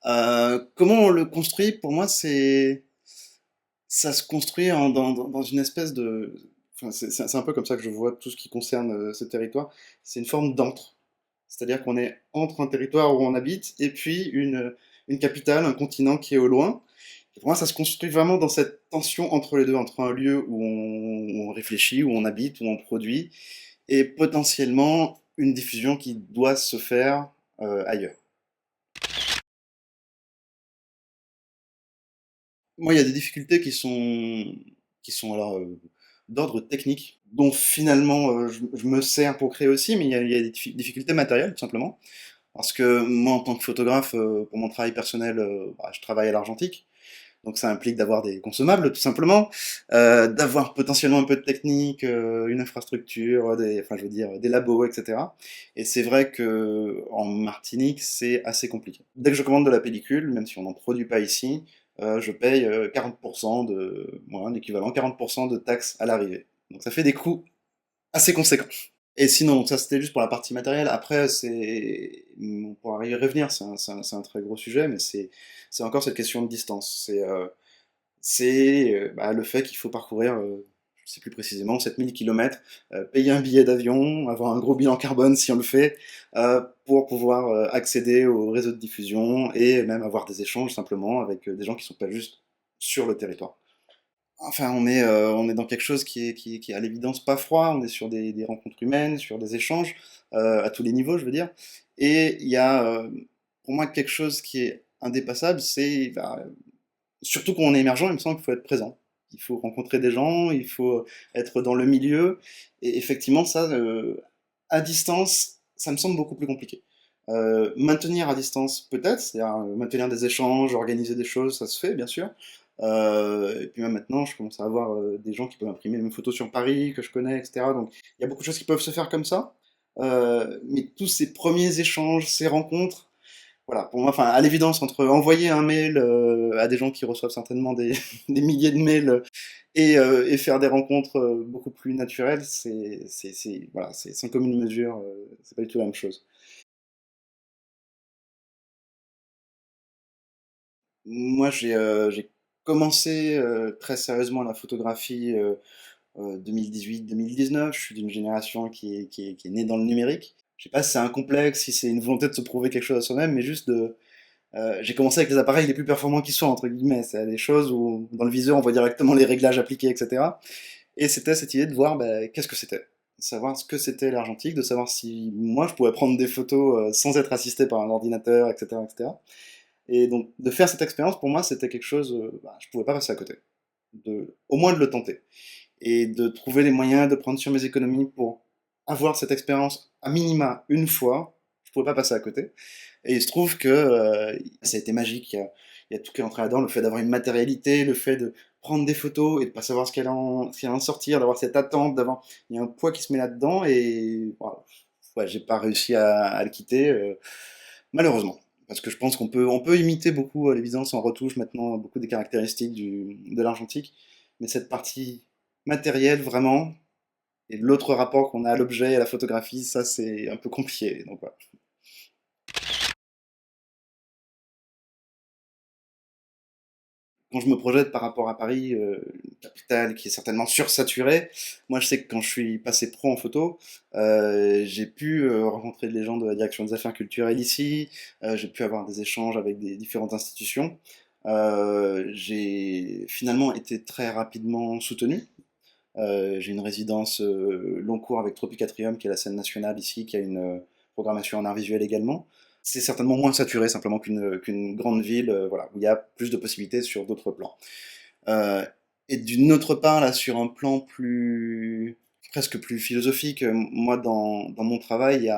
Comment on le construit? Pour moi, ça se construit dans une espèce de... Enfin, c'est un peu comme ça que je vois tout ce qui concerne ce territoire. C'est une forme d'antre. C'est-à-dire qu'on est entre un territoire où on habite et puis une capitale, un continent qui est au loin. Et pour moi, ça se construit vraiment dans cette tension entre les deux, entre un lieu où on réfléchit, où on habite, où on produit, et potentiellement une diffusion qui doit se faire ailleurs. Moi, il y a des difficultés qui sont alors d'ordre technique, dont finalement je me sers pour créer aussi, mais il y a des difficultés matérielles, tout simplement. Parce que moi, en tant que photographe, pour mon travail personnel, bah, je travaille à l'argentique. Donc ça implique d'avoir des consommables, tout simplement, d'avoir potentiellement un peu de technique, une infrastructure, enfin je veux dire, des labos, etc. Et c'est vrai que en Martinique, c'est assez compliqué. Dès que je commande de la pellicule, même si on n'en produit pas ici, je paye 40% un équivalent 40% de taxes à l'arrivée. Donc ça fait des coûts assez conséquents. Et sinon, ça c'était juste pour la partie matérielle. Après, on pourra y revenir, c'est un très gros sujet, mais c'est encore cette question de distance. C'est le fait qu'il faut parcourir, je ne sais plus précisément, 7 000 kilomètres, payer un billet d'avion, avoir un gros bilan carbone si on le fait, pour pouvoir accéder au réseau de diffusion et même avoir des échanges simplement avec des gens qui ne sont pas juste sur le territoire. Enfin, on est dans quelque chose qui est à l'évidence pas froid, on est sur des rencontres humaines, sur des échanges, à tous les niveaux, je veux dire. Et il y a, pour moi, quelque chose qui est indépassable, c'est, bah, surtout quand on est émergent, il me semble qu'il faut être présent. Il faut rencontrer des gens, il faut être dans le milieu. Et effectivement, ça, à distance, ça me semble beaucoup plus compliqué. Maintenir à distance, peut-être, c'est-à-dire maintenir des échanges, organiser des choses, ça se fait, bien sûr. Et puis même maintenant, je commence à avoir des gens qui peuvent imprimer mes photos sur Paris, que je connais, etc. Donc il y a beaucoup de choses qui peuvent se faire comme ça. Mais tous ces premiers échanges, ces rencontres, voilà, pour moi, enfin, à l'évidence, entre envoyer un mail à des gens qui reçoivent certainement des milliers de mails et faire des rencontres beaucoup plus naturelles, voilà, c'est sans commune mesure, c'est pas du tout la même chose. Moi, j'ai commencé très sérieusement la photographie 2018-2019. Je suis d'une génération qui est née dans le numérique. Je sais pas si c'est un complexe, si c'est une volonté de se prouver quelque chose à soi-même, mais juste j'ai commencé avec les appareils les plus performants qui soient, entre guillemets. C'est des choses où, dans le viseur, on voit directement les réglages appliqués, etc. Et c'était cette idée de voir bah, qu'est-ce que c'était. Savoir ce que c'était l'argentique, de savoir si moi je pouvais prendre des photos sans être assisté par un ordinateur, etc., etc. Et donc, de faire cette expérience, pour moi, c'était quelque chose, bah, je pouvais pas passer à côté. Au moins de le tenter. Et de trouver les moyens de prendre sur mes économies pour avoir cette expérience à minima une fois, je pouvais pas passer à côté. Et il se trouve que ça a été magique. Il y a tout qui est entré là-dedans, le fait d'avoir une matérialité, le fait de prendre des photos et de pas savoir ce qu'il allait en sortir, d'avoir cette attente, il y a un poids qui se met là-dedans et voilà. Ouais, j'ai pas réussi à le quitter, malheureusement. Parce que je pense qu'on peut imiter beaucoup à l'évidence en retouche maintenant beaucoup des caractéristiques de l'argentique, mais cette partie matérielle vraiment, et l'autre rapport qu'on a à l'objet et à la photographie, ça c'est un peu compliqué. Donc voilà. Quand je me projette par rapport à Paris, une capitale qui est certainement sursaturée, moi je sais que quand je suis passé pro en photo, j'ai pu rencontrer des gens de la direction des affaires culturelles ici, j'ai pu avoir des échanges avec des différentes institutions. J'ai finalement été très rapidement soutenu. J'ai une résidence long cours avec Tropicatrium, qui est la scène nationale ici, qui a une programmation en art visuel également. C'est certainement moins saturé simplement qu'une grande ville, voilà, où il y a plus de possibilités sur d'autres plans. Euh, et d'une autre part, là, sur un plan presque plus philosophique, moi, dans mon travail,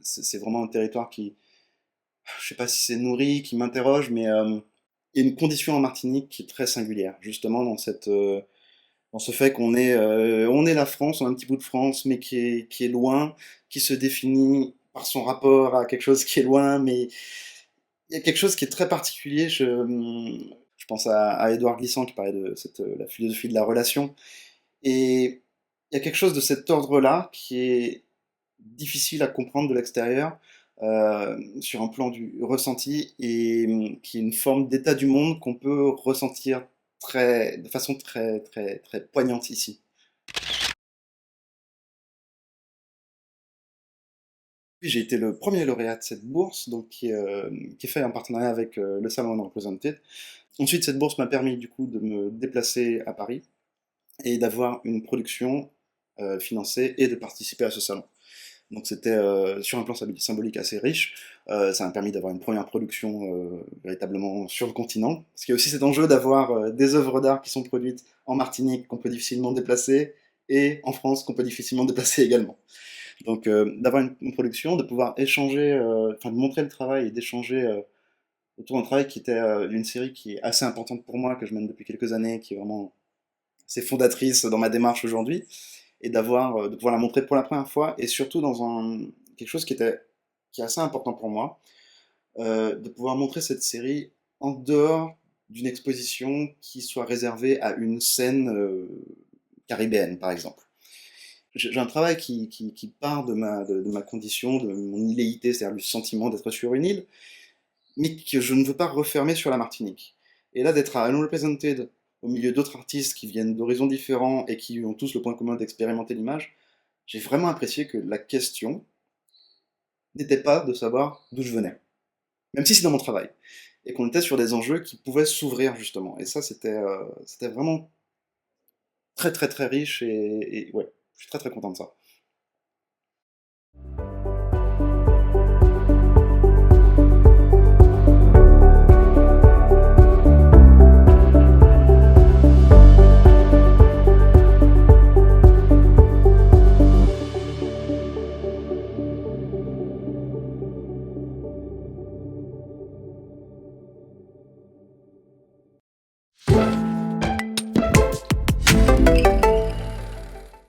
c'est vraiment un territoire qui, je sais pas si c'est nourri, qui m'interroge, mais il y a une condition en Martinique qui est très singulière, justement dans ce fait on est la France, on a un petit bout de France, mais qui est loin, qui se définit par son rapport à quelque chose qui est loin, mais il y a quelque chose qui est très particulier. Je pense à Édouard Glissant qui parlait de la philosophie de la relation. Et il y a quelque chose de cet ordre-là qui est difficile à comprendre de l'extérieur, sur un plan du ressenti et qui est une forme d'état du monde qu'on peut ressentir de façon très, très, très poignante ici. Puis j'ai été le premier lauréat de cette bourse, donc qui est fait en partenariat avec le Salon Represented. Ensuite, cette bourse m'a permis du coup de me déplacer à Paris et d'avoir une production financée et de participer à ce salon. Donc c'était sur un plan symbolique assez riche. Ça m'a permis d'avoir une première production véritablement sur le continent. Parce qu'il y a aussi cet enjeu d'avoir des œuvres d'art qui sont produites en Martinique qu'on peut difficilement déplacer et en France qu'on peut difficilement déplacer également. Donc d'avoir une production, de pouvoir échanger, enfin de montrer le travail et d'échanger autour d'un travail qui était d'une série qui est assez importante pour moi, que je mène depuis quelques années, qui est vraiment assez fondatrice dans ma démarche aujourd'hui, et de pouvoir la montrer pour la première fois, et surtout dans quelque chose qui est assez important pour moi, de pouvoir montrer cette série en dehors d'une exposition qui soit réservée à une scène caribéenne, par exemple. J'ai un travail qui part de ma condition, de mon illéité, c'est-à-dire du sentiment d'être sur une île, mais que je ne veux pas refermer sur la Martinique. Et là, d'être à Unrepresented, au milieu d'autres artistes qui viennent d'horizons différents et qui ont tous le point commun d'expérimenter l'image, j'ai vraiment apprécié que la question n'était pas de savoir d'où je venais, même si c'est dans mon travail, et qu'on était sur des enjeux qui pouvaient s'ouvrir justement. Et ça, c'était vraiment très très très riche et ouais, je suis très très content de ça.